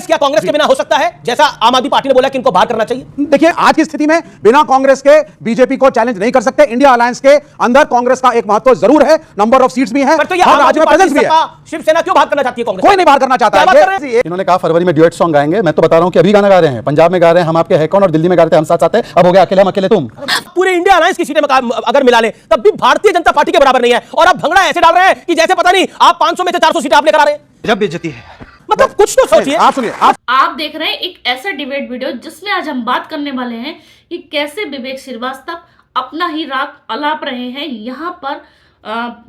आलायंस क्या कांग्रेस के बिना हो सकता है, जैसा आम आदमी पार्टी ने बोला कि इनको बाहर करना चाहिए? देखिए, आज की स्थिति में बिना कांग्रेस के बीजेपी को चैलेंज नहीं कर सकते। इंडिया अलायंस के अंदर कांग्रेस का एक महत्व जरूर है, नंबर ऑफ सीट्स भी है, तो ये हर राज्य में प्रेजेंस भी है। शिवसेना क्यों बाहर करना चाहती है कांग्रेस? कोई नहीं बाहर करना चाहता है। इन्होंने कहा फरवरी में ड्यूएट सॉन्ग गाएंगे, मैं तो बता रहा हूं कि अभी गाना गा रहे हैं, पंजाब में गा रहे हैं हम आपके है कौन, और दिल्ली में गा रहे थे हम साथ साथ हैं, अब हो गया अकेले हम अकेले तुम। पूरे इंडिया अलायंस की सीटें अगर मिला ले तब भी भारतीय जनता पार्टी के बराबर नहीं है, और आप भंगड़ा ऐसे डाल रहे हैं कि जैसे पता नहीं आप 500 में से 400 सीटें आप लेकर आ रहे हैं। जब बेइज्जती है, मतलब कुछ तो सोचिए। आप सुनिए, आप देख रहे हैं एक ऐसा डिबेट वीडियो जिसमें आज हम बात करने वाले हैं कि कैसे विवेक श्रीवास्तव अपना ही राग अलाप रहे हैं। यहाँ पर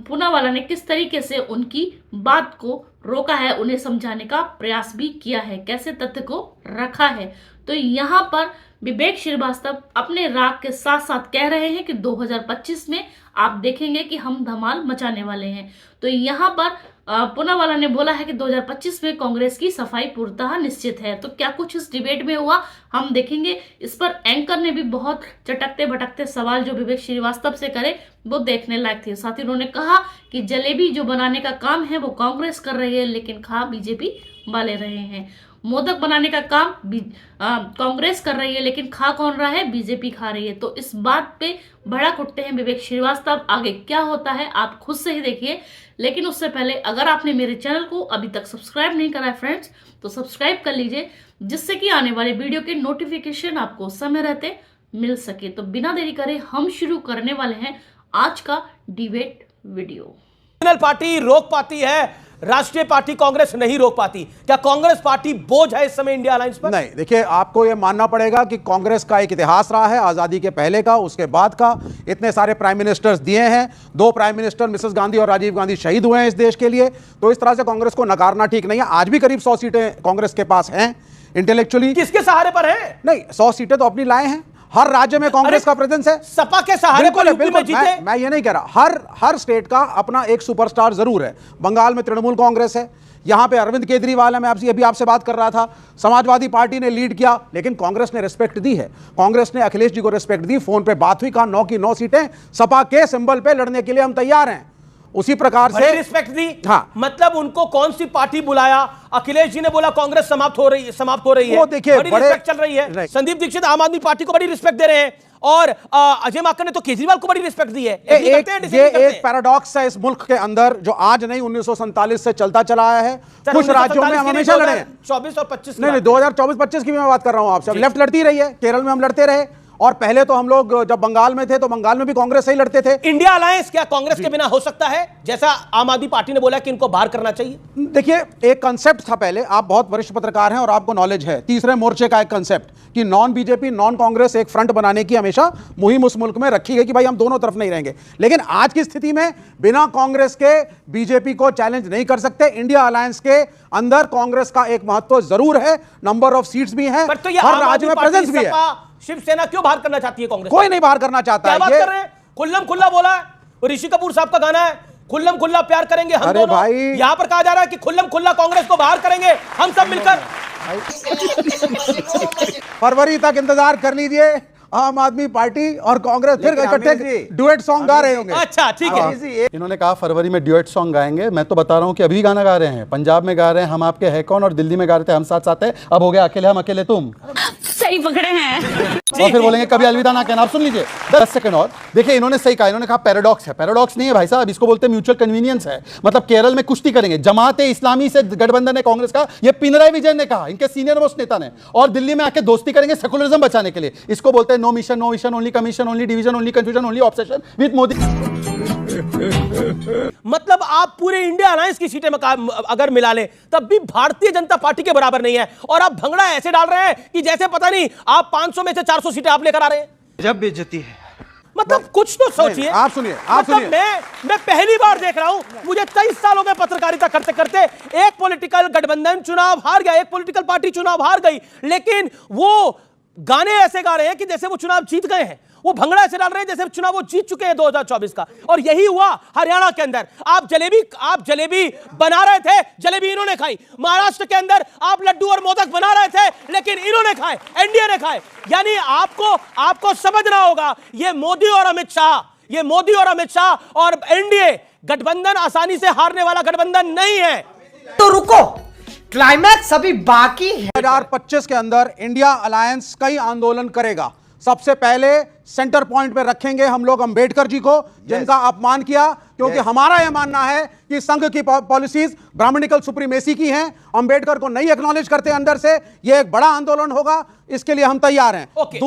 पूनावाला ने किस तरीके से उनकी बात को रोका है, उन्हें समझाने का प्रयास भी किया है, कैसे तथ्य को रखा है। तो यहाँ पर विवेक श्रीवास्तव अपने राग के साथ साथ कह रहे हैं कि 2025 में आप देखेंगे कि हम धमाल मचाने वाले हैं। तो यहाँ पर पूनावाला ने बोला है कि 2025 में कांग्रेस की सफाई पूर्णतः निश्चित है। तो क्या कुछ इस डिबेट में हुआ, हम देखेंगे। इस पर एंकर ने भी बहुत चटकते भटकते सवाल जो विवेक श्रीवास्तव से करे वो देखने लायक थे। साथ ही उन्होंने कहा कि जलेबी जो बनाने का काम है वो कांग्रेस कर रही है, लेकिन खा बीजेपी वाले रहे हैं। मोदक बनाने का काम कांग्रेस कर रही है, लेकिन खा कौन रहा है, बीजेपी खा रही है। तो इस बात पे भड़क उठते हैं विवेक श्रीवास्तव। आगे क्या होता है आप खुद से ही देखिए। लेकिन उससे पहले अगर आपने मेरे चैनल को अभी तक सब्सक्राइब नहीं करा है फ्रेंड्स, तो सब्सक्राइब कर लीजिए, जिससे कि आने वाले वीडियो के नोटिफिकेशन आपको समय रहते मिल सके। तो बिना देरी करे हम शुरू करने वाले हैं आज का डिबेट वीडियो। नेशनल पार्टी रोक पाती है, राष्ट्रीय पार्टी कांग्रेस नहीं रोक पाती। क्या कांग्रेस पार्टी बोझ है इस समय इंडिया अलायंस पर? नहीं, देखिए, आपको यह मानना पड़ेगा कि कांग्रेस का एक इतिहास रहा है, आजादी के पहले का, उसके बाद का। इतने सारे प्राइम मिनिस्टर्स दिए हैं, 2 प्राइम मिनिस्टर मिसेस गांधी और राजीव गांधी शहीद हुए हैं इस देश के लिए। तो इस तरह से कांग्रेस को नकारना ठीक नहीं है। आज भी करीब 100 सीटें कांग्रेस के पास हैं इंटेलेक्चुअली। किसके सहारे पर है? नहीं, 100 सीटें तो अपनी लाए हैं। हर राज्य में कांग्रेस का प्रेजेंस है। सपा के सहारे पर यूपी में जीते। मैं ये नहीं कह रहा, हर स्टेट का अपना एक सुपरस्टार जरूर है। बंगाल में तृणमूल कांग्रेस है, यहां पे अरविंद केजरीवाल है, मैं अभी आपसे बात कर रहा था। समाजवादी पार्टी ने लीड किया, लेकिन कांग्रेस ने रिस्पेक्ट दी है। कांग्रेस ने अखिलेश जी को रिस्पेक्ट दी, फोन पे बात हुई, कहा 9 की 9 सीटें सपा के सिंबल पे लड़ने के लिए हम तैयार हैं। उसी प्रकार से रिस्पेक्ट दी। हाँ, मतलब उनको कौन सी पार्टी बुलाया? अखिलेश जी ने बोला कांग्रेस समाप्त हो रही है। वो देखिए, बड़ी रिस्पेक्ट चल रही है। संदीप दीक्षित आम आदमी पार्टी को बड़ी रिस्पेक्ट दे रहे हैं, और अजय माकन ने तो केजरीवाल को बड़ी रिस्पेक्ट दी है। ये एक पैराडॉक्स है इस मुल्क के अंदर, जो आज नहीं 1947 से चलता चला आया है। कुछ राज्यों में हम हमेशा लड़े हैं। 24 और 25 नहीं, 2024-25 की भी मैं बात कर रहा हूं आपसे। अब लेफ्ट लड़ती रही है, केरल में हम लड़ते रहे, और पहले तो हम लोग जब बंगाल में थे तो बंगाल में भी कांग्रेस से ही लड़ते थे। इंडिया अलायंस क्या कांग्रेस के बिना हो सकता है, जैसा आम आदमी पार्टी ने बोला कि इनको बाहर करना चाहिए? देखिए, एक कंसेप्ट था पहले, आप बहुत वरिष्ठ पत्रकार हैं और आपको नॉलेज है, तीसरे मोर्चे का एक कंसेप्ट कि नॉन बीजेपी नॉन कांग्रेस एक फ्रंट बनाने की हमेशा मुहिम उस मुल्क में रखी गई कि भाई हम दोनों तरफ नहीं रहेंगे। लेकिन आज की स्थिति में बिना कांग्रेस के बीजेपी को चैलेंज नहीं कर सकते। इंडिया अलायंस के अंदर कांग्रेस का एक महत्व जरूर है, नंबर ऑफ सीट्स भी हैं, हर राज्य में प्रेजेंस भी है। शिवसेना क्यों बाहर करना चाहती है कांग्रेस? कोई नहीं बाहर करना चाहता है। क्या बात कर रहे हैं? खुल्लम खुल्ला बोला है। ऋषि कपूर साहब का गाना है, खुल्लम खुल्ला प्यार करेंगे हम दोनों। भाई, यहां पर कहा जा रहा है कि खुल्लम खुल्ला कांग्रेस को बाहर करेंगे हम सब मिलकर। फरवरी तक इंतजार कर लीजिए, आम आदमी पार्टी और कांग्रेस फिर इकट्ठे डुएट सॉन्ग गा रहे होंगे। अच्छा, ठीक है। इन्होंने कहा फरवरी में ड्यूएट सॉन्ग गाएंगे, मैं तो बता रहा हूं कि अभी गाना गा रहे हैं, पंजाब में गा रहे हैं हम आपके है कौन, और दिल्ली में गा रहे थे हम साथ साथ हैं, अब हो गया अकेले हम अकेले तुम। सही पकड़े हैं। और फिर बोलेंगे कभी अलविदा ना कहना। आप सुन लीजिए 10 सेकंड और देखिए, इन्होंने सही कहा। इन्होंने कहा पैराडॉक्स है। पैराडॉक्स नहीं है भाई साहब, इसको बोलते हैं म्यूचुअल कन्वीनियंस है। मतलब केरल में कुश्ती करेंगे, जमाते इस्लामी से गठबंधन है कांग्रेस का, ये पिनराई विजयन ने कहा, इनके सीनियर मोस्ट नेता ने, और दिल्ली में आके दोस्ती करेंगे सेकुलरिज्म बचाने के लिए। इसको बोलते हैं no mission no vision, only commission, only division, only confusion, only obsession with Modi. मतलब आप पूरे इंडिया अलायंस की सीटें अगर मिला ले तब भी भारतीय जनता पार्टी के बराबर नहीं है, और आप भंगड़ा ऐसे डाल रहे हैं कि जैसे पता नहीं आप 500 में से 400 सीटें आप लेकर आ रहे हैं। जब बेइज्जती है, मतलब कुछ तो सोचिए। आप सुनिए, मतलब मैं पहली बार देख रहा हूं, मुझे 23 साल हो गए पत्रकारिता करते करते। एक पॉलिटिकल गठबंधन चुनाव हार गया, एक पॉलिटिकल पार्टी चुनाव हार गई, लेकिन वो गाने ऐसे गा रहे हैं कि जैसे वो चुनाव जीत गए हैं। वो भंगड़ा ऐसे डाल रहे हैं जैसे चुनाव वो जीत चुके हैं 2024 का। और यही हुआ हरियाणा के अंदर। आप जलेबी बना रहे थे, जलेबी इन्होंने खाई। महाराष्ट्र के अंदर आप लड्डू और मोदक बना रहे थे, लेकिन इन्होंने खाए, एनडीए ने खाए। यानी आपको समझना होगा, ये मोदी और अमित शाह और एनडीए गठबंधन आसानी से हारने वाला गठबंधन नहीं है। तो रुको, क्लाइमैक्स अभी बाकी है। 2025 के अंदर इंडिया अलायंस कई आंदोलन करेगा। सबसे पहले सेंटर पॉइंट पे रखेंगे हम लोग अंबेडकर जी को, जिनका अपमान किया, क्योंकि हमारा यह मानना है कि संघ की पॉलिसीज ब्राह्मणिकल सुप्रीमेसी की हैं, अंबेडकर को नहीं एक्नॉलेज करते अंदर से। यह एक बड़ा आंदोलन होगा, इसके लिए हम तैयार हैं। ओके,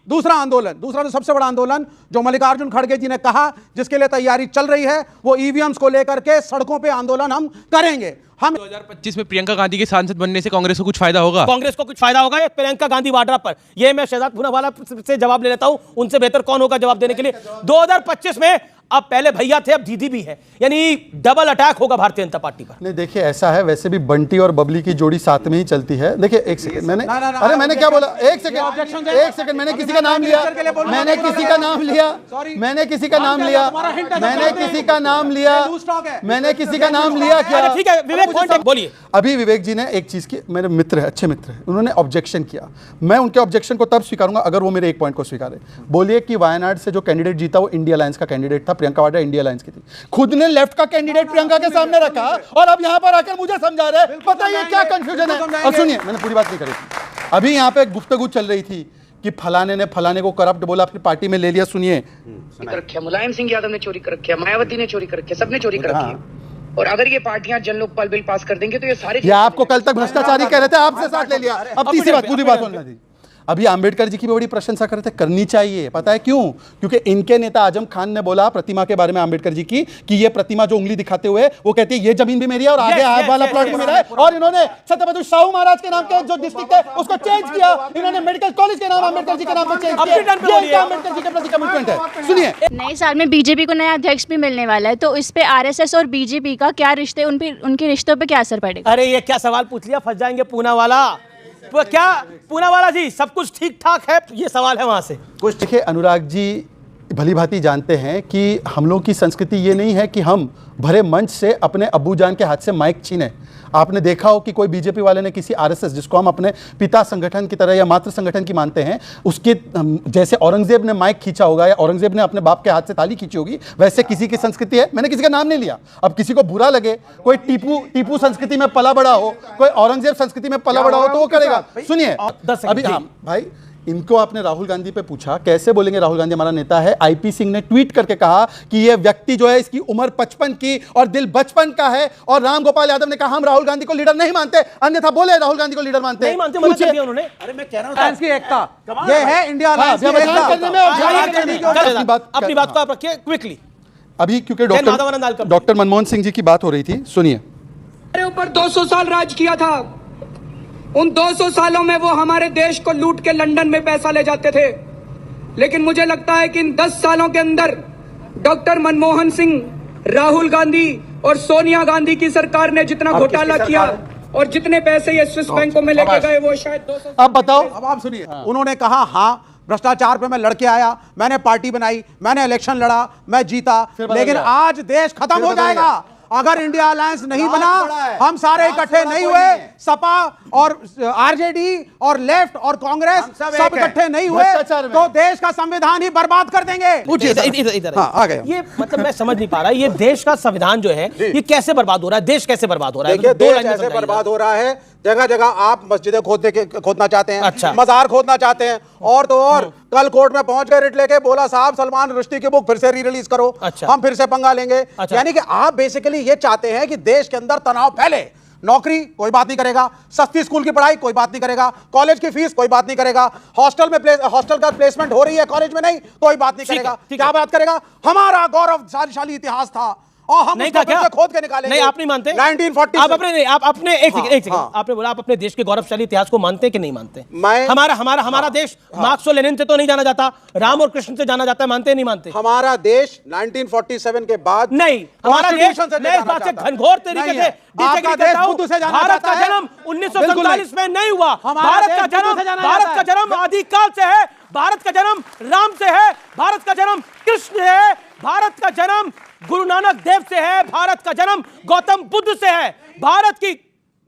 दूसरा आंदोलन, दूसरा जो सबसे बड़ा आंदोलन जो मल्लिकार्जुन खड़गे जी ने कहा, जिसके लिए तैयारी चल रही है, वो ईवीएम्स को लेकर के सड़कों पे आंदोलन हम करेंगे। हम 2025 में प्रियंका गांधी के सांसद बनने से कांग्रेस को कुछ फायदा होगा? कांग्रेस को कुछ फायदा होगा ये प्रियंका गांधी वाड्रा पर? ये मैं शहजाद पूनावाला से जवाब ले लेता हूं, उनसे बेहतर कौन होगा जवाब देने के लिए। 2025 में अब पहले भैया थे, अब दीदी भी है, यानी डबल अटैक होगा भारतीय जनता पार्टी पर। नहीं देखिए, ऐसा है, वैसे भी बंटी और बबली की जोड़ी साथ में ही चलती है। देखिए एक सेकंड, मैंने अरे मैंने क्या बोला, एक सेकंड मैंने किसी का नाम लिया, मैंने किसी का नाम लिया, मैंने किसी का नाम लिया, मैंने किसी का नाम लिया, मैंने किसी का नाम लिया क्या? ठीक है विवेक, पॉइंट बोलिए। अभी विवेक जी ने एक चीज की, मेरे मित्र है, अच्छे मित्र है, उन्होंने ऑब्जेक्शन किया। मैं उनके ऑब्जेक्शन को तब स्वीकारूंगा अगर वो मेरे एक पॉइंट को स्वीकारे। बोलिए कि वायनाड से जो कैंडिडेट जीता वो इंडिया अलायंस का कैंडिडेट था, प्रियंका वाड्रा इंडिया अलायंस की थी। खुद ने लेफ्ट का कैंडिडेट प्रियंका के सामने रखा और अब यहां पर आकर मुझे समझा रहे, बताइए क्या कंफ्यूजन है? अब सुनिए, मैंने पूरी बात नहीं करी थी। अभी यहां पे गुफ्तगू चल रही थी कि फलाने ने फलाने को करप्ट बोला, अपनी पार्टी में ले लिया। सुनिए, मुलायम सिंह यादव ने चोरी कर रखी है, मायावती ने चोरी कर रखी है, सबने चोरी कर रखी है। और अगर ये पार्टियां जन लोकपाल बिल पास कर देंगे तो ये सारे, ये आपको कल तक भ्रष्टाचारी कह रहे थे, आपसे साथ ले लिया। अब तीसरी बात, पूरी बात होना थी। अभी अंबेडकर जी की भी बड़ी प्रशंसा कर रहे थे, करनी चाहिए। पता है क्यों? क्योंकि इनके नेता आजम खान ने बोला प्रतिमा के बारे में अंबेडकर जी की कि ये प्रतिमा जो उंगली दिखाते हुए वो कहती है ये जमीन भी मेरी है और आगे वाला प्लॉट भी मेरा है। और इन्होंने छत्रपति शाहू महाराज के नाम के जो डिस्ट्रिक्ट है उसको चेंज किया, इन्होंने मेडिकल कॉलेज के नाम अंबेडकर जी के नाम पर चेंज किया। ये अंबेडकर जी के प्रति कमिटमेंट है। सुनिए, नए साल में बीजेपी को नया अध्यक्ष भी मिलने वाला है, तो इस पे आरएसएस और बीजेपी का क्या रिश्ते, उनके रिश्तों पे क्या असर पड़ेगा? अरे ये क्या सवाल पूछ लिया, फंस जाएंगे पूनावाला। तो क्या पूनावाला जी सब कुछ ठीक ठाक है? ये सवाल है वहां से कुछ। देखिए अनुराग जी भली भांति जानते हैं कि हम लोग की संस्कृति ये नहीं है कि हम भरे मंच से अपने अब्बू जान के हाथ से माइक छीने। आपने देखा हो कि कोई बीजेपी वाले ने किसी आरएसएस, जिसको हम अपने पिता संगठन की तरह या मातृ संगठन की मानते हैं, उसके जैसे औरंगजेब ने माइक खींचा होगा या औरंगजेब ने अपने बाप के हाथ से ताली खींची होगी, वैसे किसी की संस्कृति है। मैंने किसी का नाम नहीं लिया। अब किसी को बुरा लगे, कोई टीपू संस्कृति में पला बड़ा हो, कोई औरंगजेब संस्कृति में पला बड़ा हो तो वो करेगा। सुनिए अभी, हाँ भाई, इनको आपने राहुल गांधी पे पूछा, कैसे बोलेंगे राहुल गांधी हमारा नेता है? आईपी सिंह ने ट्वीट करके कहा कि ये व्यक्ति जो है इसकी उम्र 55 की और दिल बचपन का है। और राम गोपाल यादव ने कहा हम राहुल गांधी को लीडर नहीं मानते, अन्यथा बोले राहुल गांधी को लीडर मानते नहीं मानते, मना कर दिया उन्होंने। अरे मैं कह रहा हूं साइंस की एकता, ये है इंडिया अलायंस की अपनी बात को आप रखिए क्विकली। अभी क्योंकि डॉक्टर मनमोहन सिंह जी की बात हो रही थी, सुनिए। हमारे ऊपर 200 साल राज किया था, उन 200 सालों में वो हमारे देश को लूट के लंदन में पैसा ले जाते थे। लेकिन मुझे लगता है कि इन 10 सालों के अंदर डॉक्टर मनमोहन सिंह, राहुल गांधी और सोनिया गांधी की सरकार ने जितना घोटाला किया और जितने पैसे ये स्विस बैंकों में लेके गए वो शायद 200। अब बताओ, अब आप सुनिए। उन्होंने कहा हाँ भ्रष्टाचार पे मैं लड़के आया, मैंने पार्टी बनाई, मैंने इलेक्शन लड़ा, मैं जीता, लेकिन आज देश खत्म हो जाएगा अगर इंडिया अलायंस नहीं बना। हम सारे इकट्ठे नहीं हुए, सपा और आरजेडी और लेफ्ट और कांग्रेस सब इकट्ठे नहीं हुए तो देश का संविधान ही बर्बाद कर देंगे। इधर आ गए। ये मतलब मैं समझ नहीं पा रहा, ये देश का संविधान जो है ये कैसे बर्बाद हो रहा है? देश कैसे बर्बाद हो रहा है? देखिए देश ऐसे बर्बाद हो रहा है, जगह जगह आप मस्जिदें खोदना चाहते हैं, अच्छा। मजार खोदना चाहते हैं, और तो और कल कोर्ट में पहुंच गए रिट लेके, बोला साहब सलमान रुश्दी की बुक फिर से री रिलीज करो, अच्छा। हम फिर से पंगा लेंगे। अच्छा। यानी कि आप बेसिकली ये चाहते हैं कि देश के अंदर तनाव फैले। नौकरी कोई बात नहीं करेगा, सस्ती स्कूल की पढ़ाई कोई बात नहीं करेगा, कॉलेज की फीस कोई बात नहीं करेगा, हॉस्टल का प्लेसमेंट हो रही है कॉलेज में नहीं, कोई बात नहीं करेगा। क्या बात करेगा? हमारा गौरवशाली इतिहास था और हम नहीं था क्या? खोद के निकालेंगे। नहीं आप नहीं मानते? 1940 आप अपने नहीं, आप अपने एक सेकंड आपने बोला आप अपने देश के गौरवशाली इतिहास को मानते हैं कि नहीं मानते? हमारा देश मार्क्स और लेनिन से तो नहीं जाना जाता, राम और कृष्ण से जाना जाता है, मानते नहीं मानते? हमारा देश 1947 के बाद नहीं, हमारा देश मैं इस बात से घनघोर तरीके से भारत का जन्म 1947 में नहीं हुआ। भारत का जन्म आदिकाल से है, भारत का जन्म राम से है, भारत का जन्म कृष्ण से है, भारत का जन्म गुरु नानक देव से है, भारत का जन्म गौतम बुद्ध से है। भारत की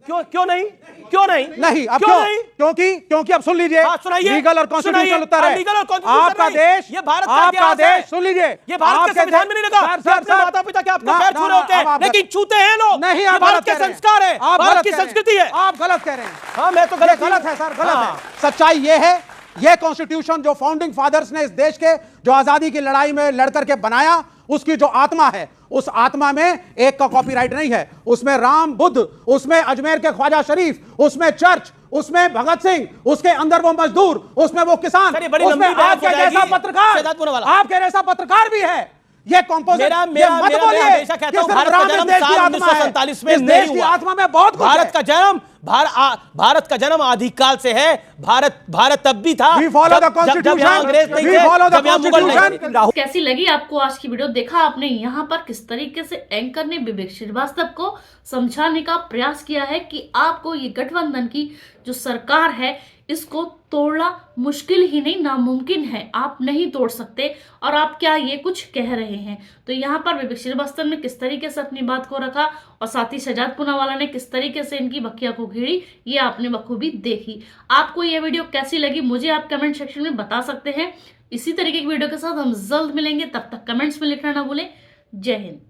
क्यों नहीं? क्यों नहीं? नहीं, अब क्यों क्यों? नहीं? क्योंकि अब सुन लीजिए, हाँ, सुनाइए, लीगल और कॉन्स्टिट्यूशनल सुनाइए। उत्तर है। लीगल और कॉन्स्टिट्यूशनल आपका नहीं। देश, ये भारत का आपका इतिहास है। देश, सुन लीजिए, ये भारत के संविधान में नहीं लगा। सर, सर, अपने सर, माता पिता के आपको ना, पैर ना, छूने होते अब हैं, आप लेकिन छूते हैं लोग। नहीं, ये आप भारत गलत के कह रहे हैं। संस्कार है, आप भारत गलत की कह रहे हैं। संस्कृति है। आप गलत कह रहे हैं। हाँ, मैं तो ये गलत गलत है सर, गलत हाँ। है। सच्चाई ये है, ये कॉन्स्टिट्यूशन जो फाउंडिंग फादर्स ने इस देश के जो आजादी की लड़ाई में लड़कर के बनाया, उसकी जो आत्मा है, उस आत्मा में एक का कॉपीराइट नहीं है। उसमें राम, बुद्ध, उसमें अजमेर के ख्वाजा शरीफ, उसमें चर्च, उसमें भगत सिंह, उसके अंदर वो मजदूर, उसमें वो किसान, सर, ये बड़ी उसमें लंबी बहस आपके हो जाएगी। जैसा पत्रकार, शहजाद पुनावाला। आपके जैसा पत्रकार भी है। ये कंपोजिट मेरा हमेशा कहता हूं, भारत का जन्म साल 1947 में नहीं हुआ। आत्मा में बहुत कुछ भारत है। का जन्म भारत का जन्म आदिकाल से है। भारत तब भी था We follow the जब यहाँ अंग्रेज नहीं We थे, follow the जब यहाँ मुगल नहीं थे। Constitution। कैसी लगी आपको आज की वीडियो? देखा आपने यहाँ पर किस तरीके से एंकर ने विवेक श्रीवास्तव को समझाने का प्रयास किया है कि आपको ये गठबंधन की जो सरकार है इसको तोड़ना मुश्किल ही नहीं नामुमकिन है, आप नहीं तोड़ सकते। और आप क्या ये कुछ कह रहे हैं? तो यहाँ पर विवेक श्रीवास्तव ने किस तरीके से अपनी बात को रखा और साथ ही शहजाद पूनावाला ने किस तरीके से इनकी बखिया को घेरी, ये आपने बखूबी देखी। आपको ये वीडियो कैसी लगी मुझे आप कमेंट सेक्शन में बता सकते हैं। इसी तरीके की वीडियो के साथ हम जल्द मिलेंगे, तब तक कमेंट्स में लिखना ना भूलें। जय हिंद।